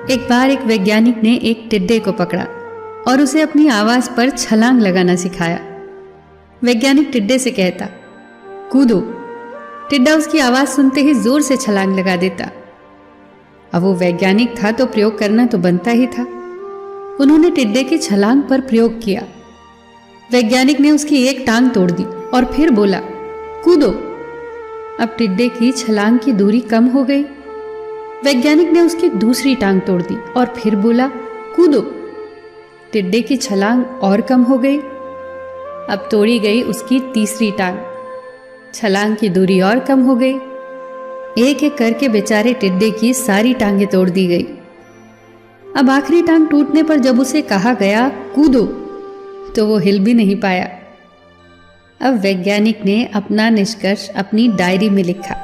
एक बार एक वैज्ञानिक ने एक टिड्डे को पकड़ा और उसे अपनी आवाज पर छलांग लगाना सिखाया। वैज्ञानिक टिड्डे से कहता, कूदो। टिड्डा उसकी आवाज सुनते ही जोर से छलांग लगा देता। अब वो वैज्ञानिक था तो प्रयोग करना तो बनता ही था। उन्होंने टिड्डे की छलांग पर प्रयोग किया। वैज्ञानिक ने उसकी एक टांग तोड़ दी और फिर बोला, कूदो। अब टिड्डे की छलांग की दूरी कम हो गई। वैज्ञानिक ने उसकी दूसरी टांग तोड़ दी और फिर बोला, कूदो। टिड्डे की छलांग और कम हो गई। अब तोड़ी गई उसकी तीसरी टांग। छलांग की दूरी और कम हो गई। एक एक करके बेचारे टिड्डे की सारी टांगें तोड़ दी गई। अब आखिरी टांग टूटने पर जब उसे कहा गया कूदो, तो वो हिल भी नहीं पाया। अब वैज्ञानिक ने अपना निष्कर्ष अपनी डायरी में लिखा।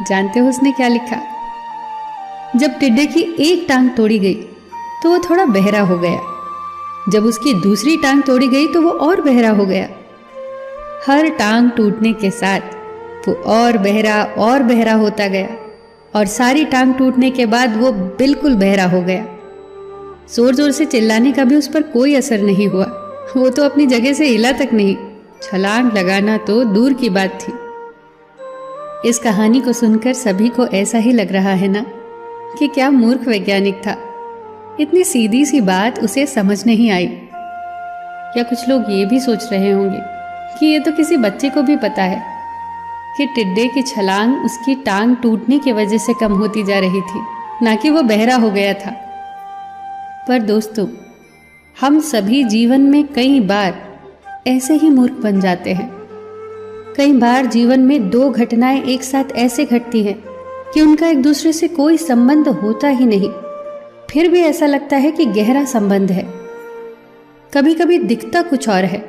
जानते हो उसने क्या लिखा? जब टिड्डे की एक टांग तोड़ी गई तो वो थोड़ा बहरा हो गया। जब उसकी दूसरी टांग तोड़ी गई तो वो और बहरा हो गया। हर टांग टूटने के साथ वो और बहरा होता गया और सारी टांग टूटने के बाद वो बिल्कुल बहरा हो गया। जोर जोर से चिल्लाने का भी उस पर कोई असर नहीं हुआ। वो तो अपनी जगह से हिला तक नहीं। छलांग लगाना तो दूर की बात थी। इस कहानी को सुनकर सभी को ऐसा ही लग रहा है ना कि क्या मूर्ख वैज्ञानिक था। इतनी सीधी सी बात उसे समझ नहीं आई। क्या कुछ लोग ये भी सोच रहे होंगे कि ये तो किसी बच्चे को भी पता है कि टिड्डे की छलांग उसकी टांग टूटने की वजह से कम होती जा रही थी, ना कि वो बहरा हो गया था। पर दोस्तों, हम सभी जीवन में कई बार ऐसे ही मूर्ख बन जाते हैं। कई बार जीवन में दो घटनाएं एक साथ ऐसे घटती हैं कि उनका एक दूसरे से कोई संबंध होता ही नहीं, फिर भी ऐसा लगता है कि गहरा संबंध है। कभी कभी दिखता कुछ और है,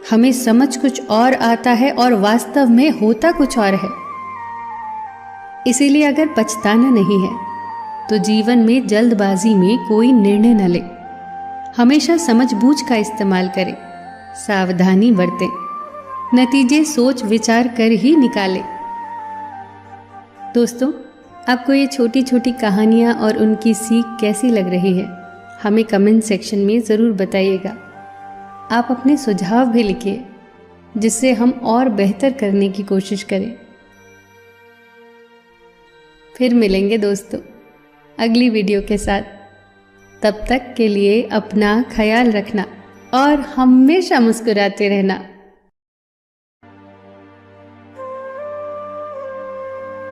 हमें समझ कुछ और आता है और वास्तव में होता कुछ और है। इसीलिए अगर पछताना नहीं है तो जीवन में जल्दबाजी में कोई निर्णय न ले। हमेशा समझबूझ का इस्तेमाल करें, सावधानी बरतें, नतीजे सोच विचार कर ही निकालें। दोस्तों, आपको ये छोटी छोटी कहानियाँ और उनकी सीख कैसी लग रही है, हमें कमेंट सेक्शन में ज़रूर बताइएगा। आप अपने सुझाव भी लिखिए जिससे हम और बेहतर करने की कोशिश करें। फिर मिलेंगे दोस्तों अगली वीडियो के साथ। तब तक के लिए अपना ख्याल रखना और हमेशा मुस्कुराते रहना।